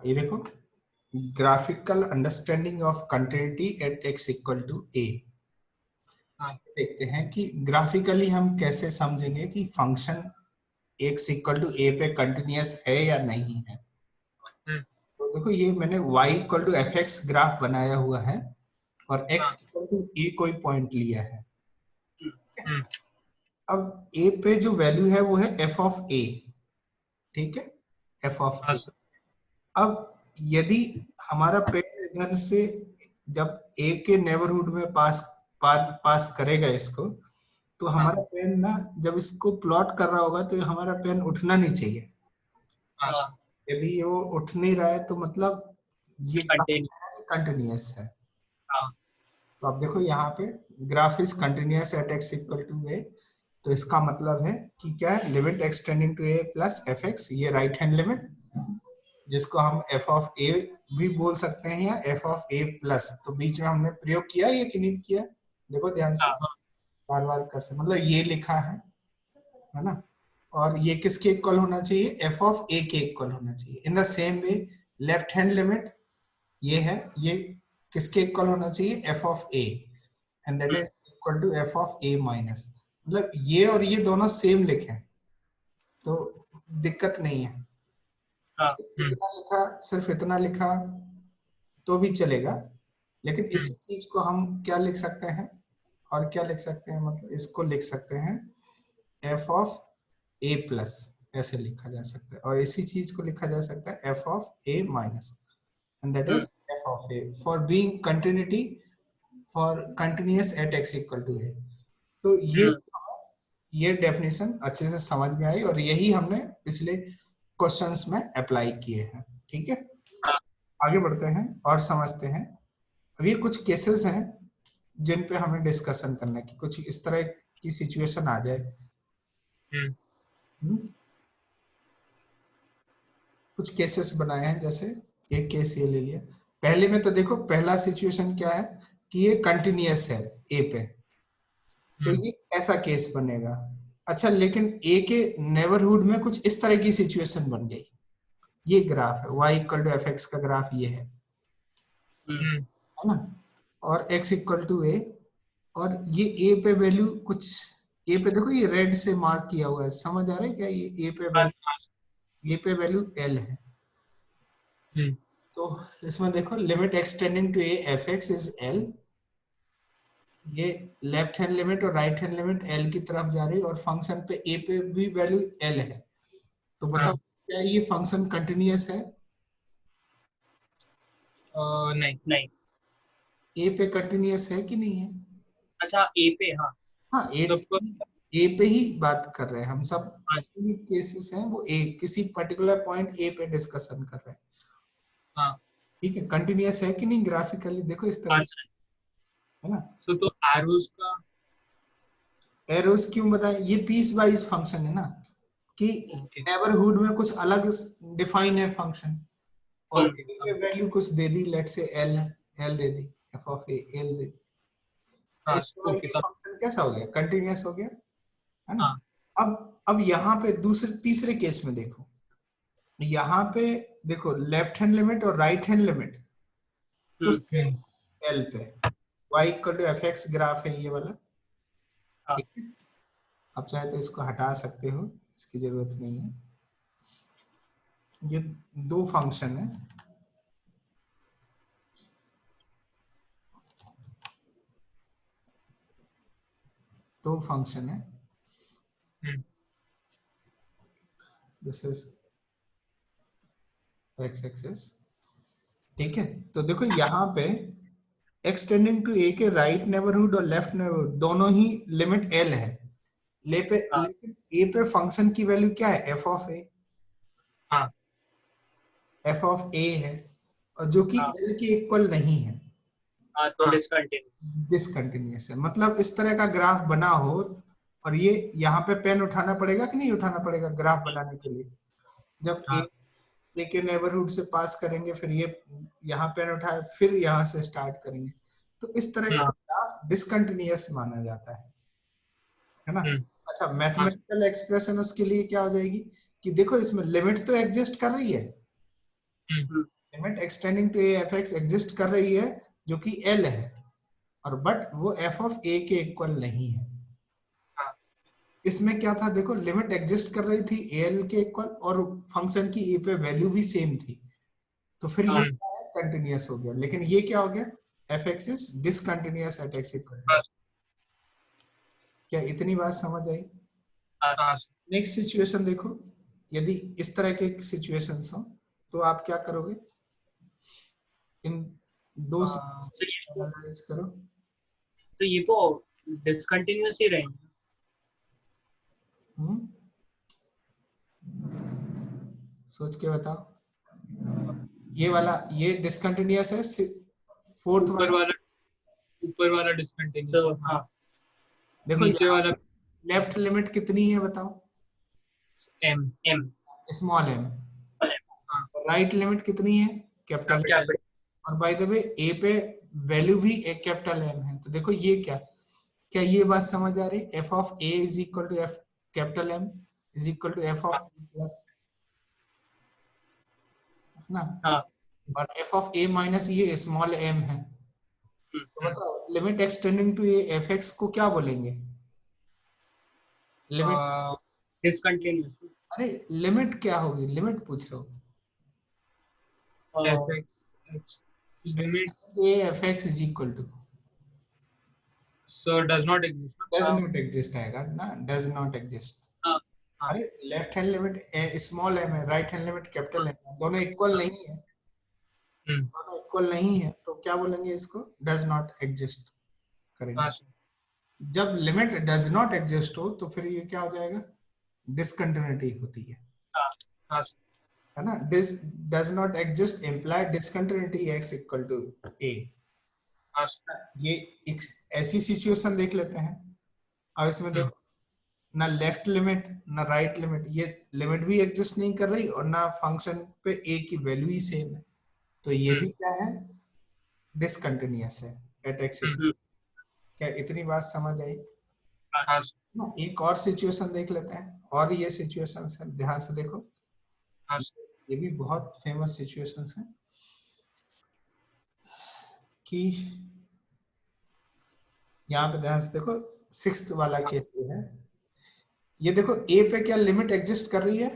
ये देखो, graphical understanding of continuity at x equal to a। देखते हैं कि ग्राफिकली हम कैसे समझेंगे कि function x equal to a पे कंटिन्यूअस है या नहीं है। तो देखो, ये मैंने y equal to f x graph बनाया हुआ है और x इक्वल टू a कोई पॉइंट लिया है। अब a पे जो वैल्यू है वो है f ऑफ a, ठीक है, f ऑफ a। अब यदि हमारा पेन इधर से जब a के नेबरहुड में पास करेगा इसको, तो हमारा पेन ना जब इसको प्लॉट कर रहा होगा तो हमारा पेन उठना नहीं चाहिए। यदि वो उठ नहीं रहा है तो मतलब ये कंटिन्यूअस है। तो अब देखो यहाँ पे graph is continuous at x equal to a, तो इसका मतलब है कि क्या है, limit x tending to a plus f x, ये राइट हैंड लिमिट जिसको हम f ऑफ a भी बोल सकते हैं या f ऑफ a प्लस। तो बीच में हमने प्रयोग किया ये कि नहीं किया, देखो ध्यान से, बार बार कर से मतलब ये लिखा है ना। और ये किसके इक्वल होना चाहिए, f ऑफ a के इक्वल होना चाहिए। In the same way left hand limit ये है, ये किसके इक्वल होना चाहिए, f of a, and that is equal to f of a minus. मतलब ये और ये दोनों सेम लिखे तो दिक्कत नहीं है। सिर्फ इतना लिखा तो भी चलेगा, लेकिन इसी चीज को हम क्या लिख सकते हैं, और क्या लिख सकते हैं, मतलब इसको लिख सकते हैं f ऑफ a प्लस, ऐसे लिखा जा सकता है। और इसी चीज को लिखा जा सकता है f of a minus, and that is f of a for being continuity for continuous at x equal to a। तो ये डेफिनेशन अच्छे से समझ में आई और यही हमने पिछले क्वेश्चंस में अप्लाई किए हैं। ठीक है, आगे बढ़ते हैं और समझते हैं। अब ये कुछ केसेस हैं जिन पे हमें डिस्कशन करना है कि कुछ इस तरह की सिचुएशन आ जाए। कुछ केसेस बनाए हैं, जैसे एक केस ये ले लिया। पहले में तो देखो, पहला सिचुएशन क्या है कि ये कंटिन्यूअस है ए पे, तो ये ऐसा केस बनेगा। अच्छा, लेकिन ए के नेबरहुड में कुछ इस तरह की सिचुएशन बन गई। ये ग्राफ है y equal to f x का ग्राफ ये है ना, और x इक्वल टू a, और ये a पे वैल्यू कुछ, a पे देखो ये रेड से मार्क किया हुआ है, समझ आ रहा है क्या, ये a पे वैल्यू l है। तो इसमें देखो limit x tending to a f x is l, ये लेफ्ट हैंड लिमिट और राइट हैंड लिमिट l की तरफ जा रही है, और फंक्शन पे a पे भी वैल्यू l है। तो बताओ क्या ये फंक्शन कंटिन्यूअस है? नहीं। a पे कंटिन्यूअस है कि नहीं है? अच्छा, ए पे, हाँ हाँ, ए पे ही बात कर रहे हैं हम सब, जितने केसेस हैं वो ए, किसी पर्टिकुलर पॉइंट ए पे डिस्कशन कर रहे हैं। ठीक है, कंटिन्यूअस है कि नहीं ग्राफिकली, देखो इस तरह से, है ना। तो एरोस का एरोस क्यों बताएं, ये पीस वाइज फंक्शन है ना, कि नेबरहुड में कुछ अलग डिफाइन है फंक्शन, और वैल्यू कुछ दे दी, लेट से एल दे दी, एफ ऑफ ए एल दे दी, ये फंक्शन कैसा हो गया, कंटिन्यूअस हो गया, है ना। अब यहाँ पे दूसरे तीसरे केस में देखो, यहाँ पे देखो लेफ्ट हैंड लिमिट और राइट हैंड लिमिट तो एल पे, y equal to f x graph है ये वाला, ठीक है। अब चाहे तो इसको हटा सकते हो, इसकी जरूरत नहीं है। ये दो फंक्शन है, दो फंक्शन है, दिस इज x एक्सिस, ठीक है। तो देखो यहाँ पे एक्सटेंडिंग टू a के राइट नेबरहुड और लेफ्ट नेबरहुड दोनों ही लिमिट l है, लेकिन a पे फंक्शन की वैल्यू क्या है, f of a, f of a है, और जो कि l के इक्वल नहीं है, तो डिसकंटिन्यूअस है। मतलब इस तरह का ग्राफ बना हो, और ये यहाँ पे पेन उठाना पड़ेगा कि नहीं उठाना पड़ेगा ग्राफ बनाने के लिए, जब ए के नेबरहुड से पास करेंगे, फिर ये यहाँ पेन उठाए, फिर यहाँ से स्टार्ट करेंगे, तो इस तरह का ग्राफ डिसकंटिन्यूअस माना जाता है ना। अच्छा, मैथमेटिकल एक्सप्रेशन उसके लिए क्या हो जाएगी कि देखो इसमें लिमिट तो एग्जिस्ट कर रही है, limit x tending to A F x exist कर रही है जो कि एल है, और बट वो एफ ऑफ ए के इक्वल नहीं है। इसमें क्या था, देखो लिमिट एग्जिस्ट कर रही थी एल के इक्वल और फंक्शन की ए पे वैल्यू भी सेम थी, तो फिर ये कंटिन्यूअस हो गया। लेकिन ये क्या हो गया, f x is discontinuous at x equal. क्या इतनी बात समझ आई? नेक्स्ट सिचुएशन देखो, यदि इस तरह के सिचुएशंस हो तो आप क्या करोगे, इन दो एनालाइज करो। तो ये तो डिसकंटिन्यूअस ही रहेंगे। सोच के बताओ। ये वाला ये डिसकंटिन्यूअस है, फोर्थ ऊपर वाला डिसकंटिन्यूअस। हाँ देखो नीचे वाला लेफ्ट लिमिट कितनी है बताओ, m small m. Right limit कितनी है, कैपिटल। और बाय द वे ए पे वैल्यू भी एक कैपिटल एम है, तो देखो ये क्या क्या ये बात समझ आ रही, f of a is equal to f capital m is equal to F of plus ना, और एफ ऑफ ए माइनस ये स्मॉल एम है। तो बताओ limit x tending to A F x को क्या बोलेंगे, लिमिट डिसकंटिन्यूअस। अरे लिमिट क्या होगी, लिमिट पूछ रहा हूँ। F X limit A F x is equal to, so does not exist आएगा ना, डज नॉट एग्जिस्ट। हाँ अरे left hand limit small M है, right hand limit capital M है, दोनों इक्वल नहीं है, दोनों इक्वल नहीं है, तो क्या बोलेंगे इसको, डज नॉट एग्जिस्ट करेंगे। जब लिमिट डज नॉट एग्जिस्ट हो तो फिर ये क्या हो जाएगा, डिसकंटिन्यूटी होती है ना। This does not exist imply discontinuity x equal to a। ये एक ऐसी सिचुएशन देख लेते हैं। अब इसमें देखो ना लेफ्ट लिमिट ना राइट लिमिट, ये लिमिट भी एग्जिस्ट नहीं कर रही और ना फंक्शन पे a की वैल्यू ही सेम है, तो ये भी क्या है, डिसकंटिन्यूअस है एट x। क्या इतनी बात समझ आई ना? एक और सिचुएशन देख लेते हैं, और ये सिचुएशन है, ध्यान से देखो, ये भी बहुत फेमस सिचुएशंस हैं कि यहाँ पे ध्यान से देखो, सिक्स्थ वाला केस है, ये देखो ए पे क्या लिमिट एग्जिस्ट कर रही है,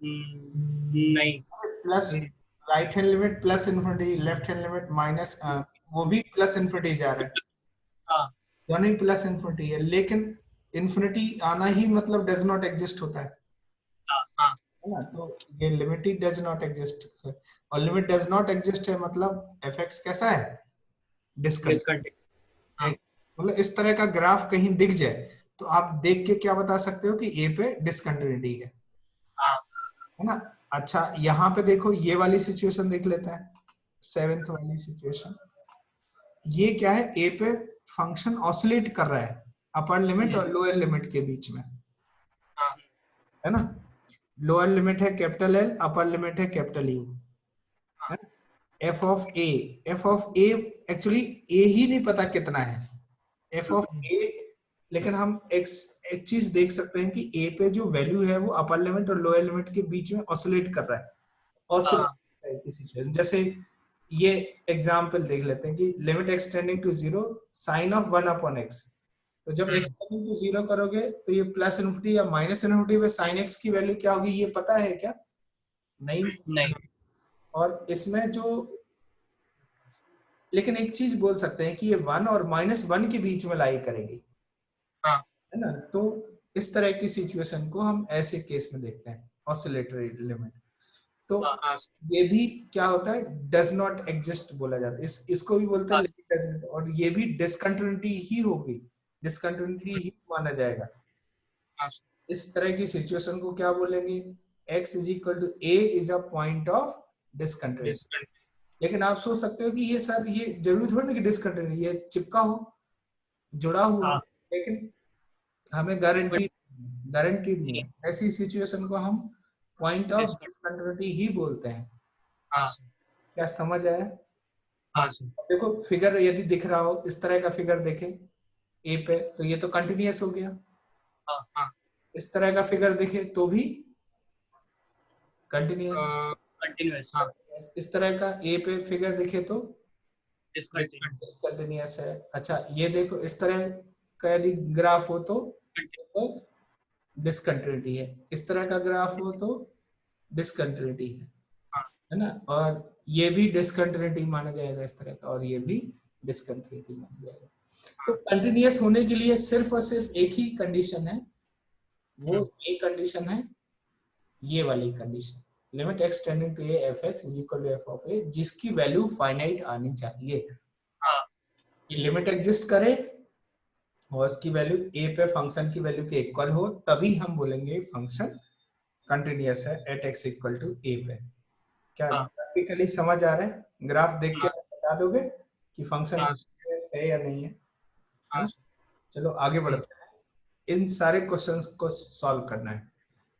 नहीं। Plus right hand limit plus infinity, left hand limit minus, वो भी प्लस इन्फिनिटी जा रहा है, दोनों ही प्लस इन्फिनिटी है, लेकिन इन्फिनिटी आना ही मतलब डज नॉट एग्जिस्ट होता है ना, तो ये limit he does not exist, और लिमिट डज नॉट एग्जिस्ट है मतलब एफ एक्स कैसा है, डिसकंटिन्यूअस। मतलब इस तरह का ग्राफ कहीं दिख जाए तो आप देख के क्या बता सकते हो कि ए पे डिसकंटिन्यूटी है ना। अच्छा यहाँ पे देखो ये वाली सिचुएशन देख लेते हैं, सेवेंथ वाली सिचुएशन। ये क्या है, ए पे फंक्शन ऑसिलेट कर रहा है अपर लिमिट और लोअर लिमिट के बीच में, है ना। लोअर लिमिट है कैपिटल एल, अपर लिमिट है capital U. F of A actually A ही नहीं पता कितना है एफ ऑफ ए, लेकिन हम एक चीज देख सकते हैं कि ए पे जो वैल्यू है वो अपर लिमिट और लोअर लिमिट के बीच में ऑसिलेट कर रहा है, ऑसिलेट की सिचुएशन। जैसे ये एग्जांपल देख लेते हैं कि limit x tending to 0 sine of 1 upon x, तो जब एक्सटेंडिंग टू 0 करोगे तो ये प्लस इनफिनिटी या माइनस इनफिनिटी में साइन x की वैल्यू क्या होगी ये पता है क्या, नहीं। और इसमें जो, लेकिन एक चीज बोल सकते हैं कि ये 1 और -1 के बीच में लाई करेगी, है ना। तो इस तरह की सिचुएशन को हम ऐसे केस में देखते हैं, ऑसिलेटरी लिमिट। तो ये भी क्या होता है, डज नॉट एग्जिस्ट बोला जाता है, इसको भी बोलते हैं लिमिट डज नॉट, और ये भी डिसकंटिन्यूटी ही होगी, डिसकंटिन्यूटी ही माना जाएगा। इस तरह की सिचुएशन को क्या बोलेंगे, x is equal to a is a point of discontinuity. लेकिन आप सोच सकते हो कि ये सर ये जरूरी थोड़ी ना कि डिसकंटिन्यूटी ये चिपका हो, जुड़ा हुआ, लेकिन हमें गारंटी नहीं है। ऐसी सिचुएशन को हम पॉइंट ऑफ डिसकंटिन्यूटी ही बोलते हैं। क्या समझ आया? देखो फिगर यदि दिख रहा हो, इस तरह का फिगर देखें ए पे तो ये तो कंटिन्यूअस हो गया, इस तरह का फिगर देखे तो भी कंटिन्यूअस, कंटिन्यूअस। हाँ इस तरह का ए पे फिगर दिखे तो डिसकंटिन्यूअस। डिसकंटिन्यूअस है। अच्छा ये देखो इस तरह का यदि ग्राफ हो तो डिसकंटिन्यूटी है, इस तरह का ग्राफ हो तो डिसकंटिन्यूटी है ना, और ये भी डिसकंटिन्यूटी माना जाएगा इस तरह का, और ये भी डिसकंटिन्यूटी माना जाएगा। तो कंटिन्यूअस होने के लिए सिर्फ और सिर्फ एक ही कंडीशन है, वो ये कंडीशन है, ये वाली condition, limit X tending to A F x is equal to F of A, जिसकी वैल्यू फाइनाइट आनी चाहिए। ये लिमिट एग्जिस्ट करे और उसकी वैल्यू ए पे फंक्शन की वैल्यू के इक्वल हो, तभी हम बोलेंगे फंक्शन कंटिन्यूअस है एट एक्स इक्वल टू ए पे। क्या ग्राफिकली समझ आ रहा है? ग्राफ देख के बता दोगे कि फंक्शन कंटिन्यूअस है या नहीं है? चलो आगे बढ़ते हैं, इन सारे क्वेश्चंस को सॉल्व करना है।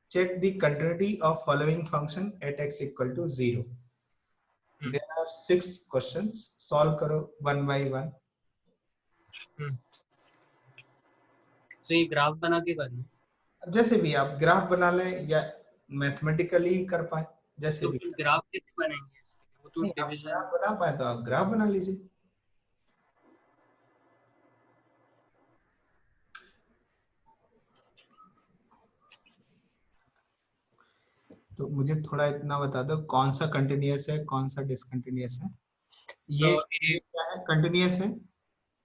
Check the continuity of following function at x equal to 0। There are 6 questions, solve करो वन बाय वन। तो ये ग्राफ बना के करना, जैसे भी आप ग्राफ बना लें या मैथमेटिकली कर पाए, जैसे तो भी। फिर ग्राफ कैसे बनाएंगे? वो तो नहीं, आप डिवीजन। ग्राफ बना पाए तो आप ग्राफ बना लीजिए। तो मुझे थोड़ा इतना बता दो कौन सा कंटिन्यूअस है कौन सा डिसकंटिन्यूअस है। ये क्या है? कंटिन्यूअस है,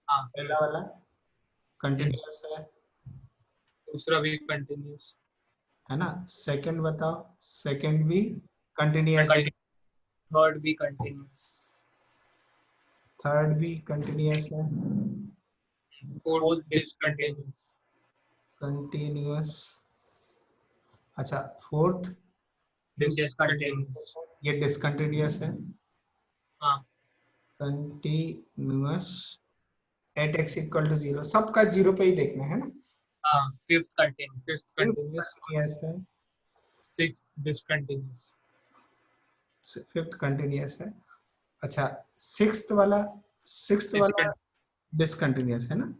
पहला वाला कंटिन्यूअस है, दूसरा भी कंटिन्यूअस है ना। सेकंड बताओ, सेकंड भी कंटिन्यूअस है, थर्ड भी कंटिन्यूअस, थर्ड भी कंटिन्यूअस है, फोर्थ डिसकंटिन्यूअस कंटिन्यूअस। अच्छा फोर्थ डिसकंटिन्यूअस। ये डिसकंटिन्यूअस है, हाँ continuous at x equal to 0, सबका 0 पे ही देखना है ना। हाँ fifth continuous. Fifth continuous, continuous है, सिक्स्थ डिसकंटिन्यूअस, फिफ्थ कंटिन्यूअस है। अच्छा सिक्स्थ वाला डिसकंटिन्यूअस है ना।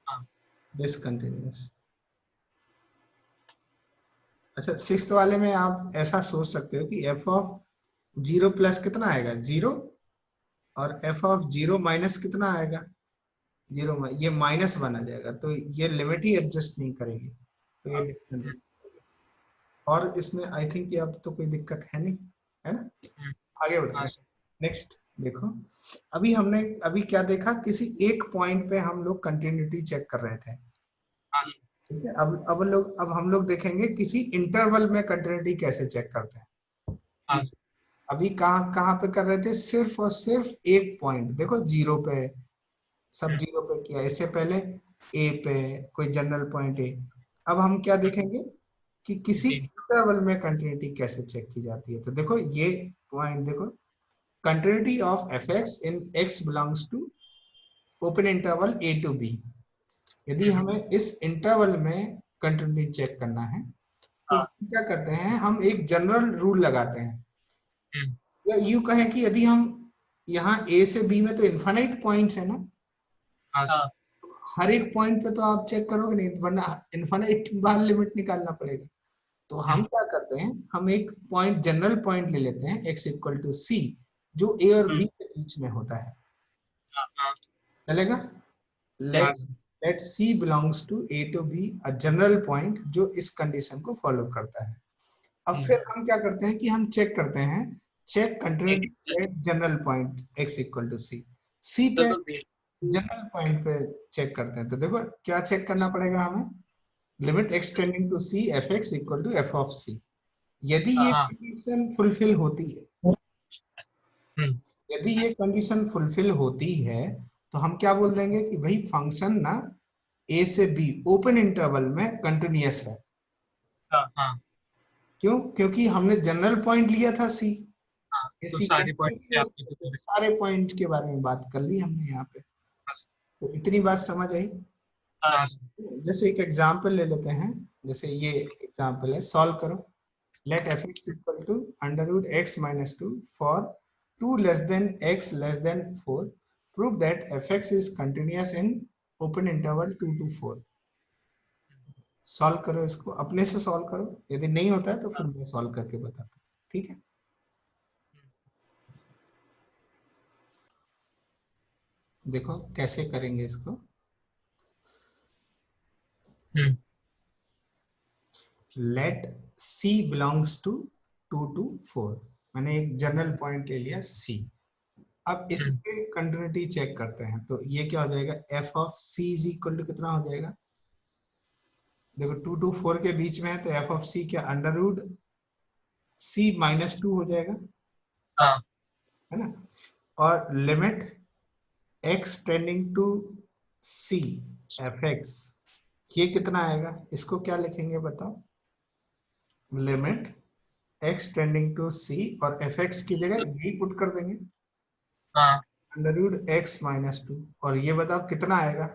हाँ डिसकंटिन्यूअस। अच्छा सिक्स्थ वाले में आप ऐसा सोच सकते हो कि एफ ऑफ 0 प्लस कितना आएगा 0, और एफ ऑफ 0 माइनस कितना आएगा 0, ये माइनस बना जाएगा, तो ये लिमिट ही एडजस्ट नहीं करेगी, तो ये डिफरेंट। और इसमें आई थिंक कि अब तो कोई दिक्कत है नहीं, है ना। आगे बढ़ते हैं, नेक्स्ट देखो। अभी क्या देखा, किसी एक पॉइंट पे हम लोग कंटिन्यूटी चेक कर रहे थे, ठीक है। अब हम लोग देखेंगे किसी इंटरवल में कंटिन्यूटी कैसे चेक करते हैं। अभी कहाँ पे कर रहे थे, सिर्फ और सिर्फ एक पॉइंट, देखो 0 पे, सब 0 पे किया, इससे पहले ए पे कोई जनरल पॉइंट ए। अब हम क्या देखेंगे कि किसी इंटरवल में कंटिन्यूटी कैसे चेक की जाती है। तो देखो ये पॉइंट देखो, continuity of f x in x belongs to open interval a to b. यदि हमें इस इंटरवल में कंटिन्यूटी चेक करना है तो क्या करते हैं, हम एक जनरल रूल लगाते हैं, या यूं कहें कि यदि हम यहाँ ए से बी में तो इनफाइनाइट पॉइंट्स है ना, हर एक पॉइंट पे तो आप चेक करोगे नहीं, वरना इनफाइनाइट बार लिमिट निकालना पड़ेगा। तो हम क्या करते हैं, हम एक पॉइंट जनरल पॉइंट ले लेते हैं x इक्वल टू सी, जो a और b के बीच में होता है, चलेगा। Let c belongs to a to b, a general point जो इस कंडीशन को फॉलो करता है। अब फिर हम क्या करते हैं कि हम चेक करते हैं, check continuity at general point x equal to c पे जनरल पॉइंट पे चेक करते हैं। तो देखो क्या चेक करना पड़ेगा हमें, limit x tending to c f x equal to F of c। यदि ये कंडीशन फुलफिल होती है, यदि ये कंडीशन फुलफिल होती है तो हम क्या बोल देंगे कि भाई फंक्शन ना a से b ओपन इंटरवल में कंटिन्यूअस है। क्यों? क्योंकि हमने जनरल पॉइंट लिया था c, सारे पॉइंट के बारे में बात कर ली हमने यहाँ पे। तो इतनी बात समझ आई। जैसे एक एग्जांपल ले लेते हैं, जैसे ये एग्जांपल है, सॉल्व करो। Let f x equal to under root x minus 2 for 2 less than x less than 4, prove that f x is continuous in open interval 2 to 4। Solve करो, इसको अपने से सॉल्व करो, यदि नहीं होता है तो फिर मैं सॉल्व करके बताता हूँ, ठीक है। देखो कैसे करेंगे इसको। Let C belongs to 2 to 4। मैंने एक जनरल पॉइंट ले लिया C। अब इस पे कंटिन्यूटी चेक करते हैं, तो ये क्या हो जाएगा, f of C is equal to कितना हो जाएगा, देखो 2 to 4 के बीच में है, तो f ऑफ C क्या अंडर रूट C माइनस 2 हो जाएगा, हाँ है ना। और limit x tending to C fx, ये कितना आएगा, इसको क्या लिखेंगे बताओ, limit x tending to C और fx की जगह v पुट कर देंगे, हाँ अंडर रूट x माइनस 2। और ये बताओ कितना आएगा,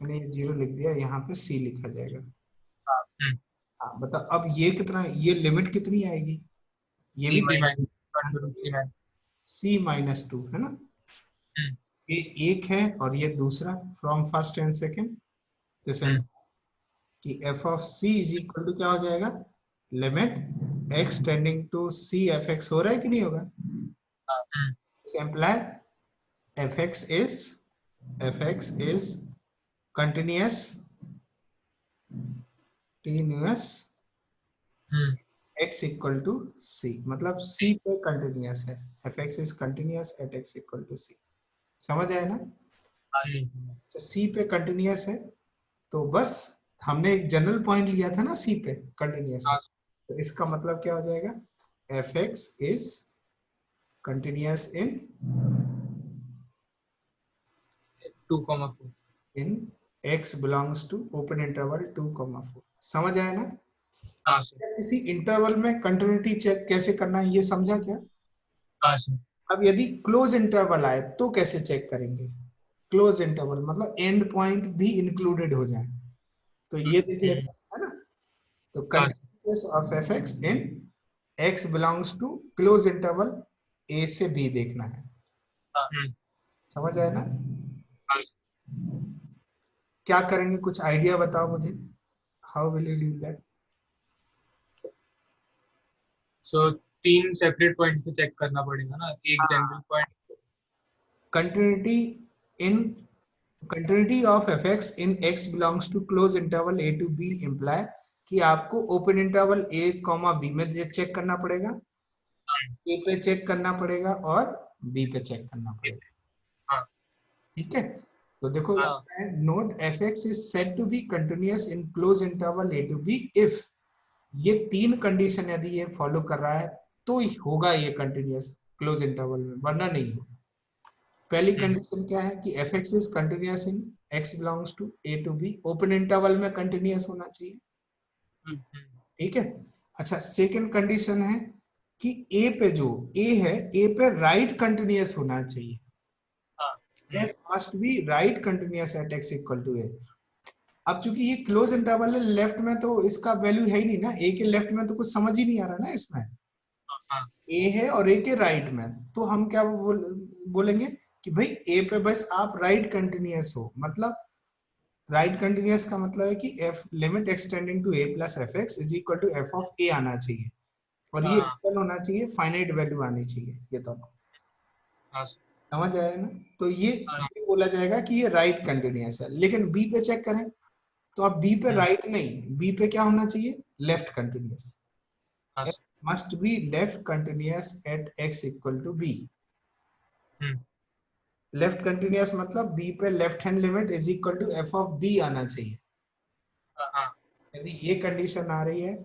मैंने ये 0 लिख दिया, यहाँ पे C लिखा जाएगा। हाँ बताओ अब ये कितना, ये लिमिट कितनी आएगी, ये भी C माइनस C माइनस 2 है ना। ये एक है और ये दूसरा, फ्रॉम फर्स्ट एंड सेकेंड, जैसे कि f of C is equal to क्या हो जाएगा, limit x tending to C fx हो रहा है कि नहीं होगा, imply fx is continuous x equal to C, मतलब C पे कंटिन्यूस है, fx is continuous at x equal to C। समझ आया ना, C पे कंटिन्यूस है, तो बस हमने एक जनरल पॉइंट लिया था ना C पे कंटिन्यूस है, तो इसका मतलब क्या हो जाएगा, fx is continuous in x belongs to open interval 2, 4। समझ आया ना। हाँ सर किसी इंटरवल में कंटिन्यूटी चेक कैसे करना है ये समझा क्या। हाँ सर अब यदि क्लोज इंटरवल आए तो कैसे चेक करेंगे, क्लोज इंटरवल मतलब एंड पॉइंट भी इंक्लूडेड हो जाए, तो ये देख लेते हैं, है ना। तो continuous of fx in x belongs to close interval a से b देखना है, समझ आया ना। क्या करेंगे, कुछ आइडिया बताओ मुझे, how will you do that. So 3 separate point पे चेक करना पड़ेगा ना, एक general point, continuity in continuity of fx in x belongs to close interval a to b imply कि आपको ओपन इंटरवल a, b में चेक करना पड़ेगा, a पे चेक करना पड़ेगा और b पे चेक करना पड़ेगा, ठीक है। तो देखो note fx is said to be continuous in close interval a to b if ये 3 कंडीशन यदि ये फॉलो कर रहा है तो होगा ये कंटिन्यूअस क्लोज इंटरवल में, वरना नहीं होगा। पहली कंडीशन क्या है कि fx is continuous in x belongs to a to b, open interval में कंटिन्यूअस होना चाहिए, ठीक है। अच्छा सेकंड कंडीशन है कि a पे जो a है a पे राइट कंटिन्यूअस होना चाहिए, f must be right continuous at x equal to a। अब चूंकि ये क्लोज इंटरवल है, लेफ्ट में तो इसका वैल्यू है ही नहीं ना, a के लेफ्ट में तो कुछ समझ ही नहीं आ रहा ना इसमें, a है और a के राइट में, तो हम क्या बोलेंगे कि भाई a पे बस आप राइट कंटिन्यूअस हो, मतलब राइट कंटिन्यूअस का मतलब है कि f limit x tending to a plus fx is equal to f of a आना चाहिए, और ये इक्वल होना चाहिए, फाइनाइट वैल्यू आनी चाहिए, ये दोनों, समझ आया ना। तो ये बोला जाएगा कि ये राइट कंटिन्यूअस है। लेकिन बी पे चेक करें तो अब बी पे राइट नहीं, बी पे क्या होना चाहिए, left continuous, must be left continuous at x equal to b। Left continuous मतलब बी पे left hand limit is equal to f of b आना चाहिए। यदि ये कंडीशन आ रही है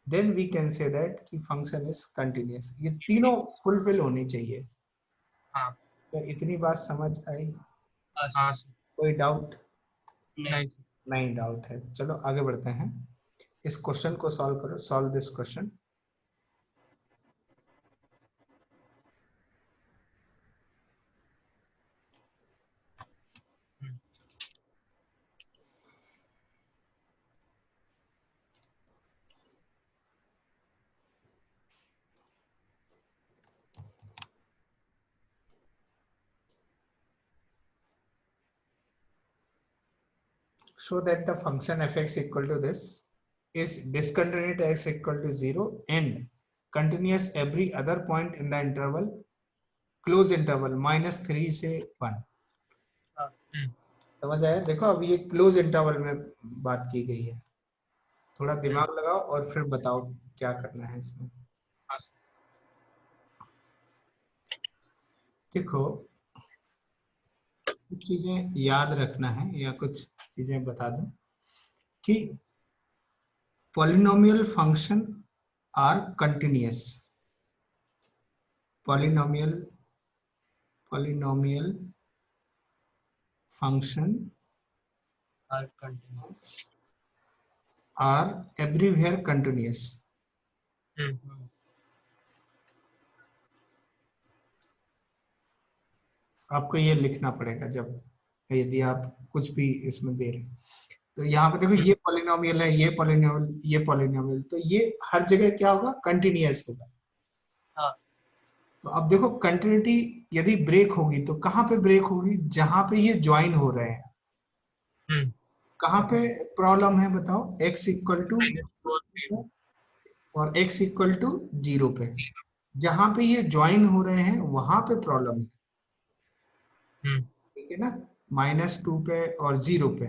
then we can say that कि फंक्शन इज कंटिन्यूअस, ये तीनों फुलफिल होनी चाहिए। तो इतनी बात समझ आई, कोई डाउट नहीं डाउट है, चलो आगे बढ़ते हैं, इस क्वेश्चन को सॉल्व करो, solve this question. Show that the function fx equal to this is discontinuous at x equal to 0 and continuous every other point in the interval close interval -3 से 1। समझ आया? देखो अभी ये क्लोज इंटरवल में बात की गई है, थोड़ा दिमाग लगाओ और फिर बताओ क्या करना है इसमें। देखो कुछ चीजें याद रखना है या कुछ चीजें बता दूं कि polynomial function are continuous. Polynomial function are continuous. Are everywhere continuous. आपको ये लिखना पड़ेगा जब यदि आप कुछ भी इसमें दे रहे हैं। तो यहाँ पे देखो ये पॉलिनोमियल है, ये पॉलिनोमियल, ये पॉलिनोमियल, तो ये हर जगह क्या होगा? कंटिन्यूअस होगा। हाँ। तो अब देखो कंटिन्यूटी यदि ब्रेक होगी तो कहाँ पे ब्रेक होगी? जहां पे ये ज्वाइन हो रहे हैं। कहाँ पे प्रॉब्लम है बताओ? x इक्वल टू और x इक्वल टू 0 पे, जहां पे ये ज्वाइन हो रहे हैं वहां पे प्रॉब्लम है। ठीक है ना? -2 पे और 0 पे,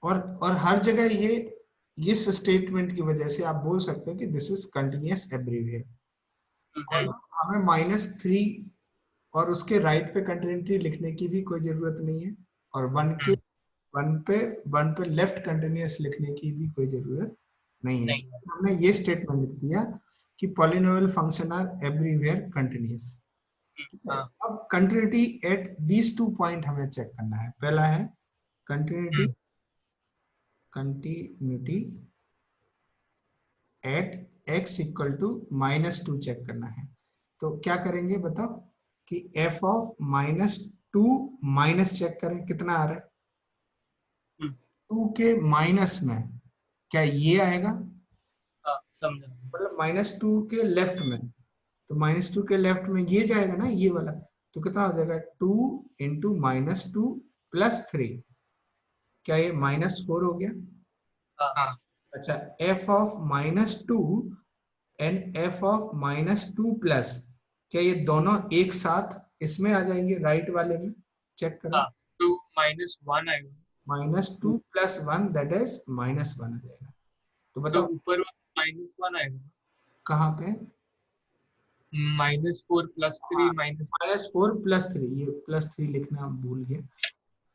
और हर जगह ये इस स्टेटमेंट की वजह से आप बोल सकते हो कि दिस इज कंटिन्यूअस एवरीवेयर। हमें -3 और उसके राइट पे कंटिन्यूटी लिखने की भी कोई जरूरत नहीं है, और वन पे लेफ्ट कंटिन्यूअस लिखने की भी कोई जरूरत नहीं है। हमने ये स्टेटमेंट लिख दिया कि polynomial function are everywhere continuous. अब कंटिन्यूटी एट दीज 2 पॉइंट हमें चेक करना है। पहला है continuity at x equal to -2 check करना है। तो क्या करेंगे बताओ कि f ऑफ -2 माइनस चेक करें कितना आ रहा है। 2 के माइनस में क्या ये आएगा? समझा। मतलब -2 के लेफ्ट में, तो -2 के लेफ्ट में ये जाएगा ना, ये वाला। तो कितना हो जाएगा? 2 इंटू -2 प्लस 3, क्या ये -4 हो गया? अच्छा, f of -2 and f of -2 plus, क्या ये दोनों एक साथ इसमें आ जाएंगे राइट वाले में? चेक करो। 2 -1 आएगा, -2 प्लस 1 दैट इज -1 आ जाएगा। तो तो बताओ ऊपर -1 आएगा, कहाँ पे? -4 प्लस 3 -4 प्लस 3, ये +3 लिखना भूल गया,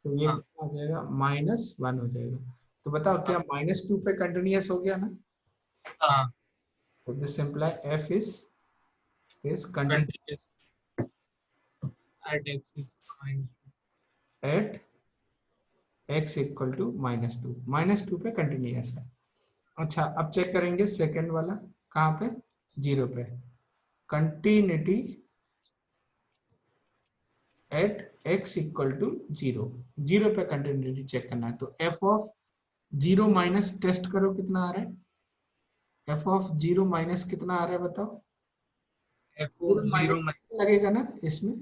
तो ये कितना हो जाएगा? -1 हो जाएगा। तो बताओ क्या -2 पे कंटिन्यूअस हो गया ना? तो this imply f is continuous at at x equal to -2। -2 पे कंटिन्यूअस है। अच्छा, अब चेक करेंगे सेकंड वाला, कहाँ पे? 0 पे। Continuity at x equal to 0, 0 पे कंटिन्यूटी चेक करना है। तो f ऑफ 0 माइनस टेस्ट करो कितना आ रहा है? f ऑफ 0 माइनस कितना आ रहा है बताओ? 0 लगेगा ना इसमें?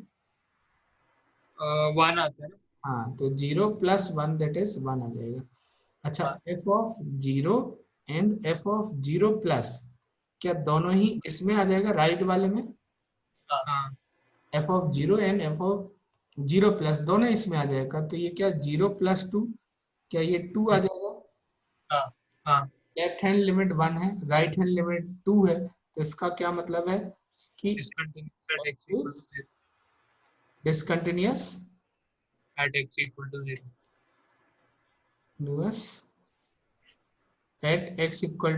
1 आता है ना? हाँ, तो 0 प्लस 1 दैट इज 1 आ जाएगा। अच्छा, f of 0 and f of 0 plus, क्या दोनों ही इसमें आ जाएगा राइट वाले में? f of 0 and f of 0 plus दोनों इसमें आ जाएगा। तो ये क्या 0 प्लस 2, क्या ये 2 आ जाएगा? लेफ्ट हैंड लिमिट 1 है, राइट हैंड लिमिट 2 है, तो इसका क्या मतलब है कि discontinuous at x equal to 0. At x equal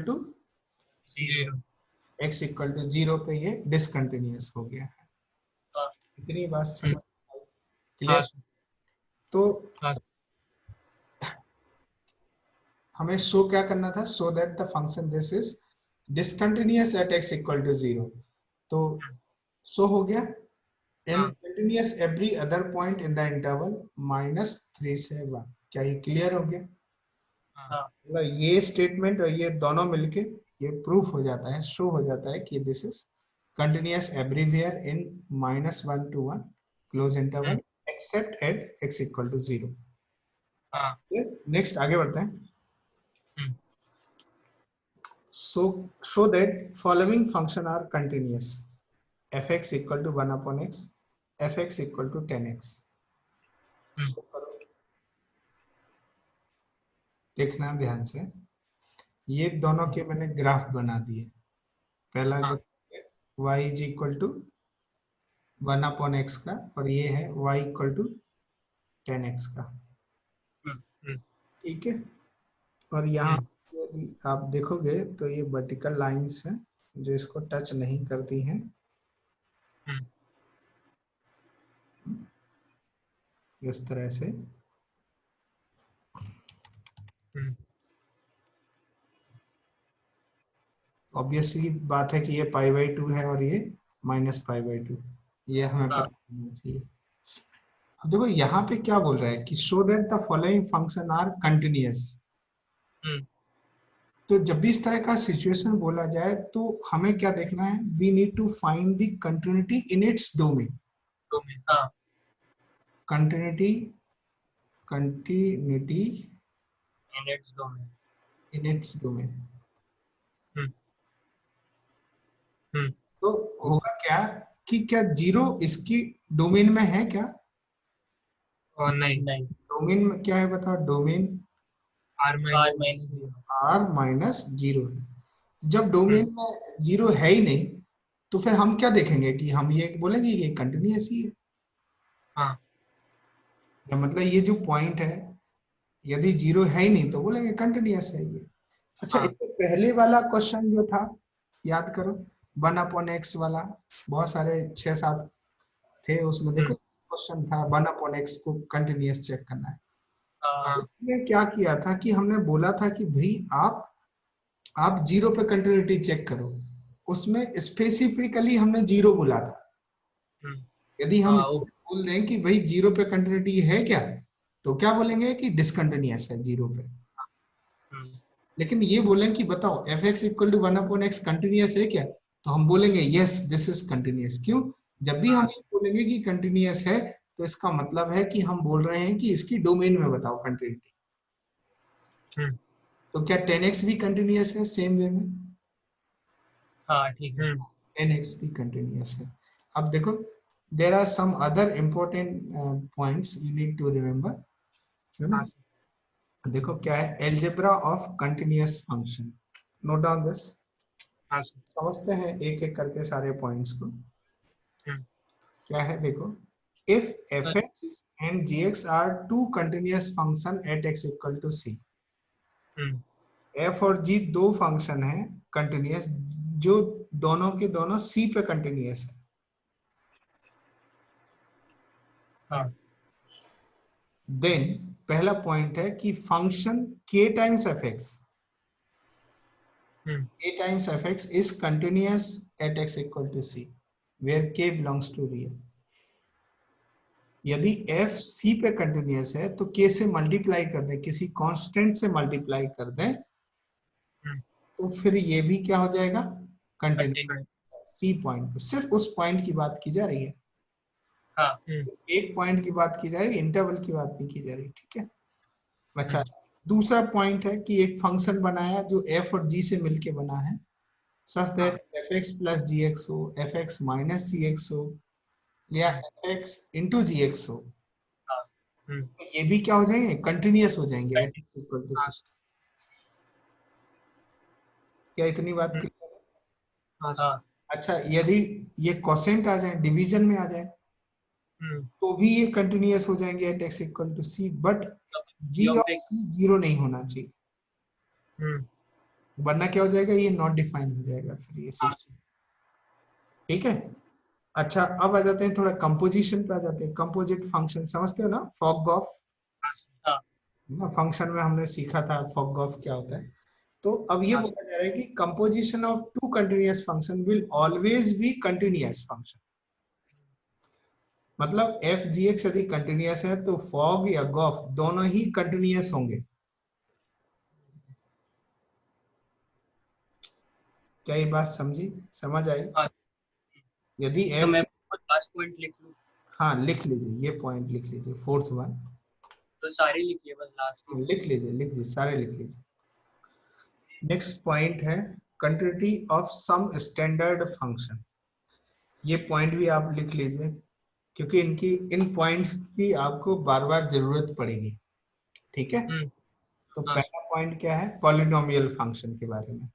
to 0 पे ये डिसकंटिन्यूअस हो गया है। इतनी बात समझ क्लियर? तो हमें शो क्या करना था? So that the function this is discontinuous at x equal to 0। तो शो हो गया and continuous every other point in the interval -3 से 1। क्या ये क्लियर हो गया? मतलब ये स्टेटमेंट और ये दोनों मिलके ये प्रूफ हो जाता है, शो हो जाता है कि this is continuous everywhere in -1 to 1 close interval except at x equal to 0। Next आगे बढ़ते हैं। show that following function are continuous: fx equal to 1 upon x, fx equal to 10x, show करो, देखना ध्यान से, ये दोनों के मैंने ग्राफ बना दिए। पहला हाँ। y is equal to 1/x का, और ये है y इक्वल टू 10x का, ठीक है। और यहाँ यदि आप देखोगे तो ये वर्टिकल लाइंस हैं जो इसको टच नहीं करती हैं, इस तरह से। ऑब्वियसली बात है कि ये π/2 है और ये -π/2, ये हमें पता होना चाहिए। अब देखो यहाँ पे क्या बोल रहा है कि show that the following function are continuous. तो जब भी इस तरह का सिचुएशन बोला जाए तो हमें क्या देखना है, we need to find the continuity in its domain. Continuity in its domain. तो होगा क्या कि क्या जीरो इसकी डोमेन में है क्या? और नहीं, डोमेन में क्या है बताओ? डोमेन r r - 0 है। जब डोमेन में जीरो है ही नहीं तो फिर हम क्या देखेंगे कि हम ये बोलेंगे ये कंटिन्यूअस ही है। हाँ। या मतलब ये जो पॉइंट है यदि जीरो है ही नहीं तो बोलेंगे कंटिन्यूअस है ये। अच्छा, हाँ। इससे पहले वाला क्वेश्चन जो था याद करो, 1/x वाला, बहुत सारे 6-7 थे उसमें। देखो क्वेश्चन था 1/x को कंटिन्यूअस चेक करना है। हमने क्या किया था कि हमने बोला था कि भाई आप जीरो पे कंटिन्यूटी चेक करो, उसमें स्पेसिफिकली हमने जीरो बोला था। यदि हम बोल दें कि भाई जीरो पे कंटिन्यूटी है क्या, तो क्या बोलेंगे कि डिसकंटिन्यूअस है जीरो पे। लेकिन ये बोलें कि बताओ f(x = 1/x कंटिन्यूअस है क्या, तो हम बोलेंगे यस दिस इज कंटिन्यूअस। क्यों? जब भी हम बोलेंगे कि कंटिन्यूअस है तो इसका मतलब है कि हम बोल रहे हैं कि इसकी डोमेन में बताओ कंटिन्यूटी। तो क्या 10x भी कंटिन्यूअस है सेम वे में? हाँ ठीक है। 10x भी कंटिन्यूअस है। अब देखो there are some other important points you need to remember, है ना। देखो क्या है algebra of continuous function. Note down this. समझते हैं एक एक करके सारे पॉइंट्स को। क्या है देखो, if f(x) and g(x) are two continuous function at x equal to c, f और g दो फंक्शन है कंटिन्यूअस जो दोनों के दोनों c पे कंटिन्यूअस है। देन पहला पॉइंट है कि function k times f(x) is continuous at x equal to c where k belongs to real। यदि f c पे कंटिन्यूअस है तो k से मल्टीप्लाई कर दें, किसी कांस्टेंट से मल्टीप्लाई कर दें, तो फिर ये भी क्या हो जाएगा कंटिन्यूअस। c पॉइंट पे सिर्फ उस पॉइंट की बात की जा रही है। एक पॉइंट की बात की जा रही है, इंटरवल की बात नहीं की जा रही, ठीक है। अच्छा, दूसरा पॉइंट है कि एक फंक्शन बनाया जो f और g से मिलके बना है, सच दैट f(x + gx) हो, f(x - gx) हो या f(x * gx) हो, ये भी क्या हो जाएंगे कंटिन्यूअस हो जाएंगे at x equal to c। क्या इतनी बात क्लियर है? अच्छा, यदि ये कोसेंट आ जाए, डिवीजन में आ जाए, तो भी ये कंटिन्यूअस हो जाएंगे at x equal to c, but g और c जीरो नहीं होना चाहिए, वरना क्या हो जाएगा ये नॉट डिफाइन हो जाएगा फिर ये सिस्टम, ठीक है। अच्छा, अब आ जाते हैं थोड़ा कंपोजिशन पे आ जाते हैं। कंपोजिट फंक्शन समझते हो ना, फॉक-गॉफ ना, फंक्शन में हमने सीखा था फॉक-गॉफ क्या होता है। तो अब ये बोला जा रहा है कि composition of two continuous function will always be continuous function. मतलब एफ जी एक्स यदि कंटिन्यूअस है तो फॉग या गॉफ दोनों ही कंटिन्यूअस होंगे। क्या ये बात समझी, समझ आई? यदि तो एफ, मैं लास्ट पॉइंट लिख लूं? हाँ लिख लीजिए, ये पॉइंट लिख लीजिए, फोर्थ वन। तो सारे लिखिए बस लास्ट। लिख लीजिए सारे लिख लीजिए। नेक्स्ट पॉइंट है continuity of some standard function. ये पॉइंट भी आप लिख लीजिए। क्योंकि इनकी इन पॉइंट्स की आपको बार बार जरूरत पड़ेगी, ठीक है। तो हाँ। पहला पॉइंट क्या है, पॉलिनोमियल फंक्शन के बारे में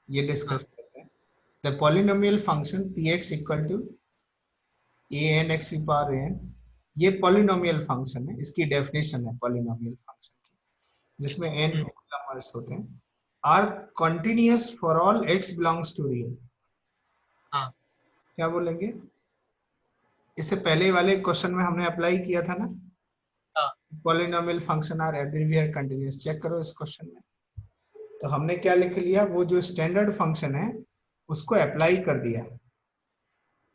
ये हाँ। डिस्कस करते हैं। The polynomial function px equal to an x की पावर an, ये पॉलिनोमियल फंक्शन है, इसकी डेफिनेशन है पॉलिनोमियल फंक्शन की, जिसमें n नंबर्स होते हैं, are continuous for all x belongs to real. हाँ। क्या बोलेंगे, इससे पहले वाले क्वेश्चन में हमने अप्लाई किया था ना, हाँ। Polynomial function are everywhere continuous. Check करो इस क्वेश्चन में, तो हमने क्या लिख लिया, वो जो स्टैंडर्ड फंक्शन है उसको अप्लाई कर दिया,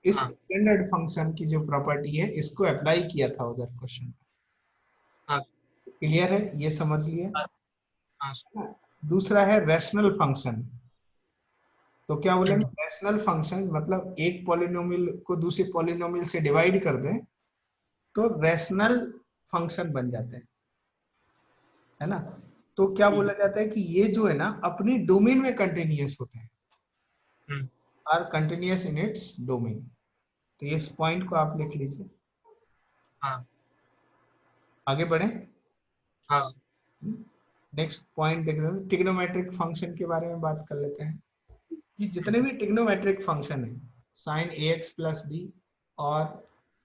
इस हाँ। स्टैंडर्ड फंक्शन की जो प्रॉपर्टी है इसको अप्लाई किया था उधर क्वेश्चन में। हाँ। क्लियर है, ये समझ लिया। हाँ। दूसरा है रैशनल फंक्शन। तो क्या बोलेंगे, रैशनल फंक्शन मतलब एक पॉलिनोमियल को दूसरे पॉलिनोमियल से डिवाइड कर दें तो रैशनल फंक्शन बन जाते हैं, है ना। तो क्या बोला जाता है कि ये जो है ना अपनी डोमेन में कंटिन्यूअस होते हैं, are continuous in its domain. तो इस पॉइंट को आप लिख लीजिए। हाँ। आगे बढ़े। हाँ। नेक्स्ट पॉइंट देख रहे हैं, ट्रिग्नोमेट्रिक फंक्शन के बारे में बात कर लेते हैं कि जितने भी ट्रिग्नोमेट्रिक फंक्शन है, sine A X plus B और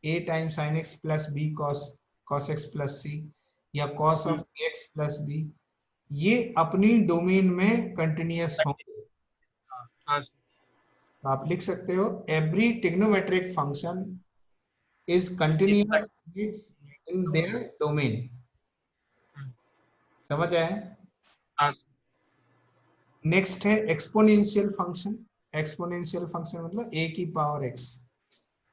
a time sine X plus B cos X plus C, या cos of X plus B, ये अपनी डोमेन में कंटिन्यूअस होंगे। हाँ। तो आप लिख सकते हो every trigonometric function is continuous in their domain. समझ आया। हाँ। नेक्स्ट है एक्सपोनेंशियल फंक्शन। एक्सपोनेंशियल फंक्शन मतलब a की पावर x।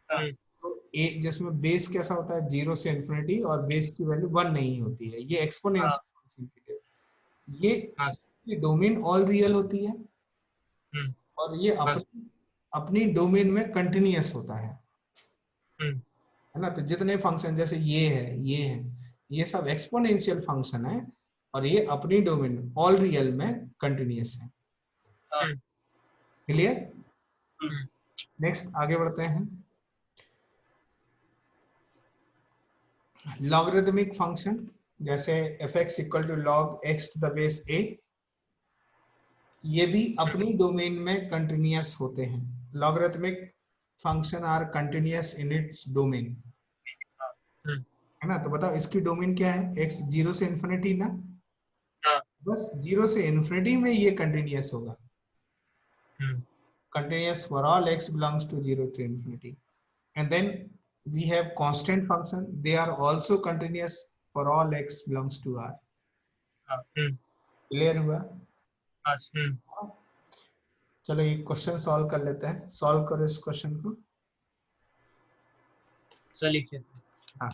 तो a जिसमें बेस कैसा होता है, 0 से इन्फिनिटी, और बेस की वैल्यू 1 नहीं होती है, ये एक्सपोनेंशियल फंक्शन की है। ये डोमेन ऑल रियल होती है और ये अपनी अपनी डोमेन में कंटिन्यूअस होता है ना। तो जितने फंक्शन जैसे ये है, ये सब एक्सपोनेंशियल फंक्शन है और ये अपनी डोमेन ऑल रियल में कंटिन्यूअस है। क्लियर। नेक्स्ट आगे बढ़ते हैं। लॉगरिथमिक फंक्शन जैसे fx equal to log x to the base a, ये भी अपनी डोमेन में कंटिन्यूअस होते हैं। Logarithmic function are continuous in its domain, है ना। तो बताओ इसकी डोमेन क्या है, x 0 से इन्फिनिटी ना, बस 0 से इन्फिनिटी में ये कंटिन्यूअस होगा, continuous for all x belongs to 0 to infinity. And then we have constant function, they are also continuous for all x belongs to r. Clear हुआ। चलो ये क्वेश्चन सॉल्व कर लेते हैं, सॉल्व करो इस क्वेश्चन को। हाँ,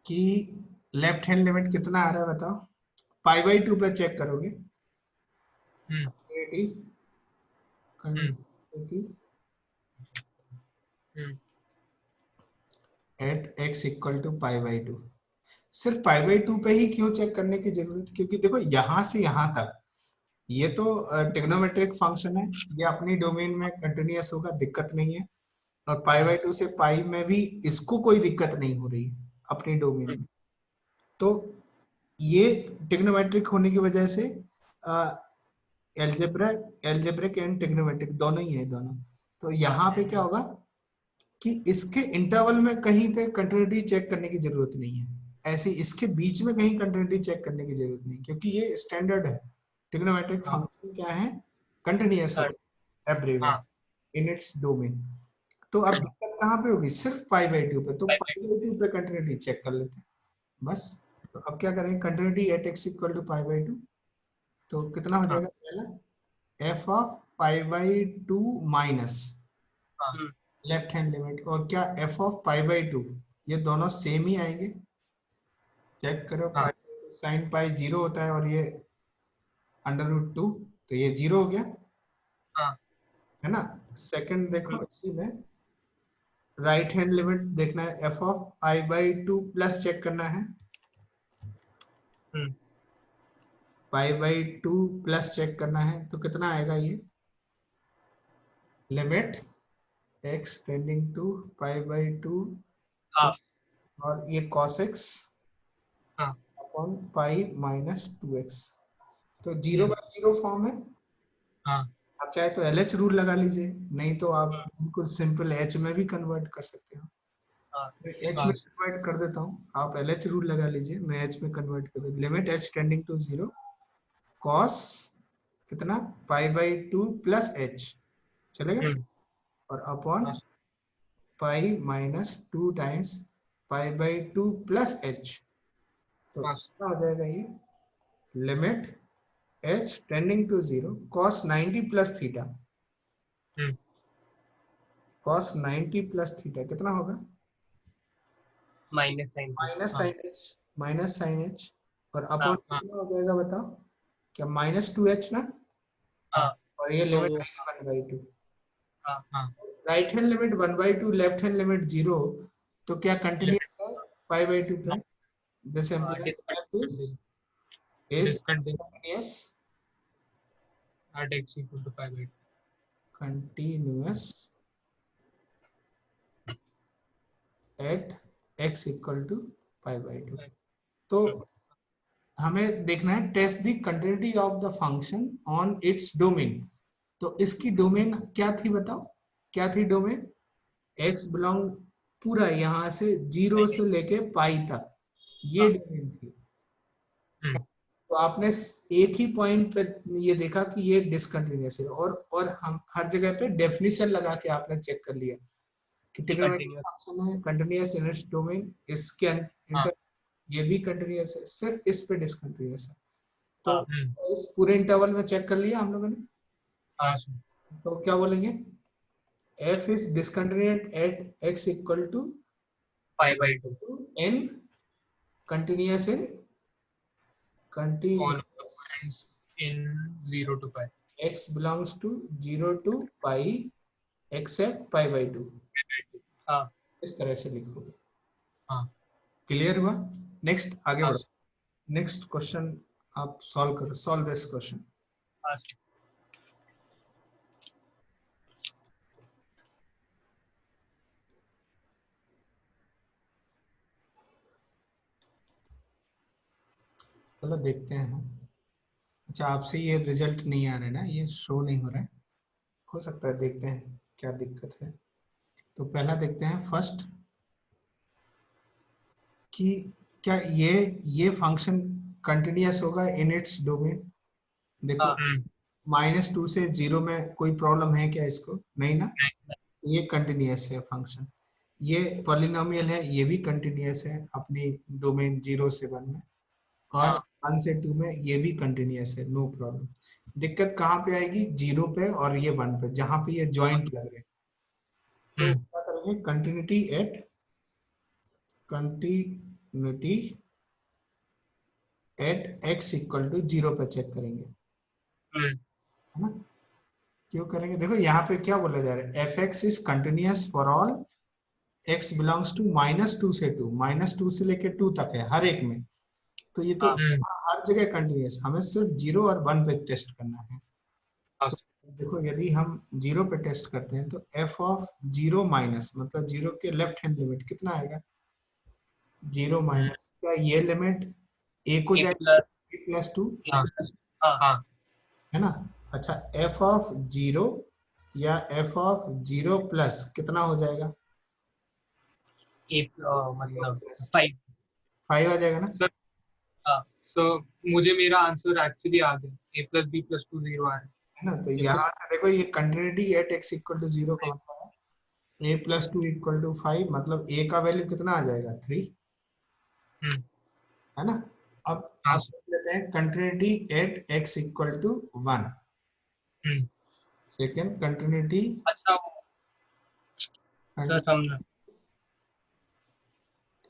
कि लेफ्ट हैंड लिमिट कितना आ रहा है बताओ, पाई बाई 2 पे चेक करोगे। At x equal to pi by 2। सिर्फ पाई बाई 2 पे ही क्यों चेक करने की जरूरत, क्योंकि देखो यहां से यहां तक ये तो ट्रिग्नोमेट्रिक फंक्शन है, ये अपनी डोमेन में कंटिन्यूअस होगा, दिक्कत नहीं है। और पाई बाई 2 से पाई में भी इसको कोई दिक्कत नहीं हो रही है अपनी डोमेन में। तो ये ट्रिग्नोमेट्रिक होने की वजह से एल्जेब्रिक एंड ट्रिग्नोमेट्रिक दोनों ही है दोनों। तो यहाँ पे क्या होगा कि इसके इंटरवल में कहीं पे कंटिन्यूटी चेक करने की जरूरत नहीं है, ऐसे इसके बीच में कहीं कंटिन्यूटी चेक करने की जरूरत नहीं, क्योंकि ये स्टैंडर्ड है। ट्रिग्नोमेट्रिक फंक्शन क्या है, कंटिन्यूअस होता है एवरीवेयर इन इट्स डोमेन। तो अब दिक्कत कहाँ पे होगी, सिर्फ पाई बाई 2 पे। तो पाई बाई 2 पे कंटिन्यूटी चेक कर लेते हैं बस। तो अब क्या करेंगे, continuity at x equal to pi by 2, तो कितना हो जाएगा, पहला f of pi by 2 minus left hand limit, और क्या एफ ऑफ पाई बाई 2, ये दोनों सेम ही आएंगे। चेक करो, साइन पाई 0 होता है और ये अंडर रूट 2, तो ये 0 हो गया, है ना। सेकंड देखो इसी में राइट हैंड लिमिट देखना है, f of pi by 2 plus check करना है, π/2 प्लस चेक करना है तो कितना आएगा ये, लिमिट x टेंडिंग टू π/2 हाँ और ये cos x हाँ अपॉन पाई माइनस 2x, तो 0/0 फॉर्म है। हाँ आप चाहे तो LH रूल लगा लीजिए, नहीं तो आप बिल्कुल सिंपल H में भी कन्वर्ट कर सकते हो। हाँ मैं H में कन्वर्ट कर देता हूँ, आप LH रूल लगा लीजिए, मैं H में कन्वर्ट कर दूँ। Limit H tending to 0 cos कितना π/2 प्लस H चलेगा, और upon pi minus 2 times π/2 plus H, तो क्या हो जाएगा ये, limit H tending to 0 cos 90 plus theta, cos 90 plus theta कितना होगा, minus sine minus sine H, और अपॉन हाँ कितना हो जाएगा बताओ, क्या -2h ना, हाँ और ये तो लिमिट वो 1/2, हाँ हाँ right hand limit 1/2, left hand limit 0, तो क्या कंटिन्यूअस है π/2 पे, this implies f is continuous at x equal to 5/2. continuous at x equal to π/2। तो हमें देखना है test the continuity of the function on its domain, तो इसकी डोमेन क्या थी बताओ, क्या थी डोमेन, x बिलोंग पूरा यहाँ से 0 से लेके पाई तक, ये डोमेन थी। तो आपने एक ही पॉइंट पे ये देखा कि ये डिसकंटिन्यूअस है, और हम हर जगह पे डेफिनेशन लगा के आपने चेक कर लिया कि ट्रिग्नोमेट्रिक फंक्शन है कंटिन्यूअस इन इट्स डोमेन, इसके इंटर ये भी कंटिन्यूअस है, सिर्फ इस पे डिसकंटिन्यूअस है। तो इस पूरे इंटरवल में चेक कर लिया हम लोगों ने, तो क्या बोलेंगे, f is discontinuous at x equal to π/2 n continuous in All of the continuous points in 0 to pi. x belongs to 0 to pi except π/2, हाँ इस तरह से लिखोगे। हाँ क्लियर हुआ, नेक्स्ट आगे हाँ बढ़ो, नेक्स्ट क्वेश्चन आप सॉल्व करो, सॉल्व दिस क्वेश्चन। हाँ चलो देखते हैं हम। अच्छा आपसे ये रिजल्ट नहीं आ रहा है ना, ये शो नहीं हो रहा है, हो सकता है, देखते हैं क्या दिक्कत है। तो पहला देखते हैं फर्स्ट कि क्या ये फंक्शन कंटिन्यूअस होगा इन इट्स डोमेन। देखो -2 से 0 में कोई प्रॉब्लम है क्या इसको, नहीं ना, ये कंटिन्यूअस है फंक्शन, ये पॉलिनोमियल है, ये भी कंटिन्यूअस है अपनी डोमेन 0 से 1 में, और 1 से 2 में ये भी कंटिन्यूअस है, नो प्रॉब्लम। दिक्कत कहाँ पे आएगी, 0 पे और ये 1 पे, जहां पे ये जॉइंट लग रहे हैं। तो क्या करेंगे, continuity at x equal to 0 पे चेक करेंगे, है ना, क्यों करेंगे, देखो यहाँ पे क्या बोला जा रहा है, f(x) is continuous for all x belongs to -2 से 2, -2 से लेके 2 तक है हर एक में, तो ये तो हर जगह कंटिन्यूअस, हमें सिर्फ 0 और 1 पे टेस्ट करना है। तो देखो यदि हम 0 पे टेस्ट करते हैं तो f ऑफ 0 माइनस मतलब 0 के लेफ्ट हैंड लिमिट कितना आएगा, 0 माइनस क्या ये लिमिट a को जाएगी +2, है ना। अच्छा f ऑफ 0 या f ऑफ 0 प्लस कितना हो जाएगा, मतलब 5 5 आ जाएगा ना। So मुझे मेरा आंसर एक्चुअली आ गया, a + b + 2 0 आ रहा है ना, तो यहाँ से देखो ये continuity at x equal to 0 का मतलब है a + 2 इक्वल टू 5, मतलब a का वैल्यू कितना आ जाएगा 3, है ना। अब लेते हैं continuity at x equal to 1, second continuity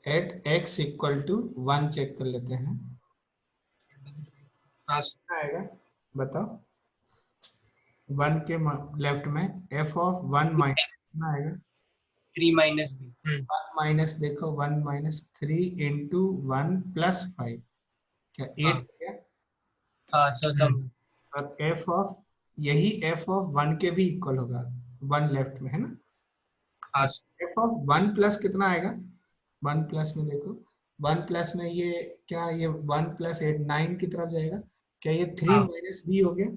at x equal to 1 check कर लेते हैं, आएगा बताओ, 1 के लेफ्ट में f ऑफ 1 माइनस कितना आएगा, 3 - b 1 माइनस देखो 1 माइनस 3 इंटू 1 + 5 क्या 8 हो गया, हाँ सर समझ। और एफ ऑफ यही एफ ऑफ 1 के भी इक्वल होगा, 1 लेफ्ट में है ना। हाँ सर। एफ ऑफ 1 प्लस कितना आएगा, 1 प्लस में देखो, 1 प्लस में ये क्या, ये 1 प्लस 8 9 की तरफ जाएगा, क्या ये 3 हाँ माइनस बी हो गया।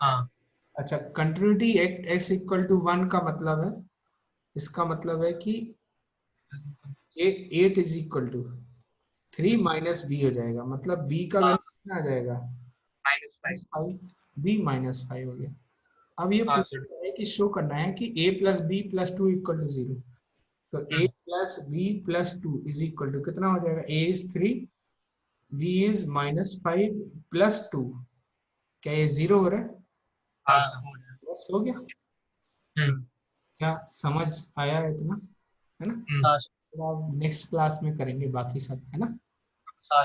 हाँ अच्छा, कंटिन्यूटी एक्स इक्वल टू 1 का मतलब है, इसका मतलब है कि ये 8 is equal to 3 minus b हो जाएगा, मतलब बी का हाँ वैल्यू कितना आ जाएगा, -5। -5, बी -5 हो गया। अब ये हाँ सर। पूछना है कि शो करना है कि a plus b plus two equal to 0, तो a plus b plus two is equal to कितना हो जाएगा, a is 3, b is -5 plus 2, क्या ये 0 हो रहा है, हाँ हाँ सर। हो रहा है। बस हो गया। हम्म क्या समझ आया इतना, है ना। हम्म। हाँ तो अब नेक्स्ट क्लास में करेंगे बाकी सब, है ना। हाँ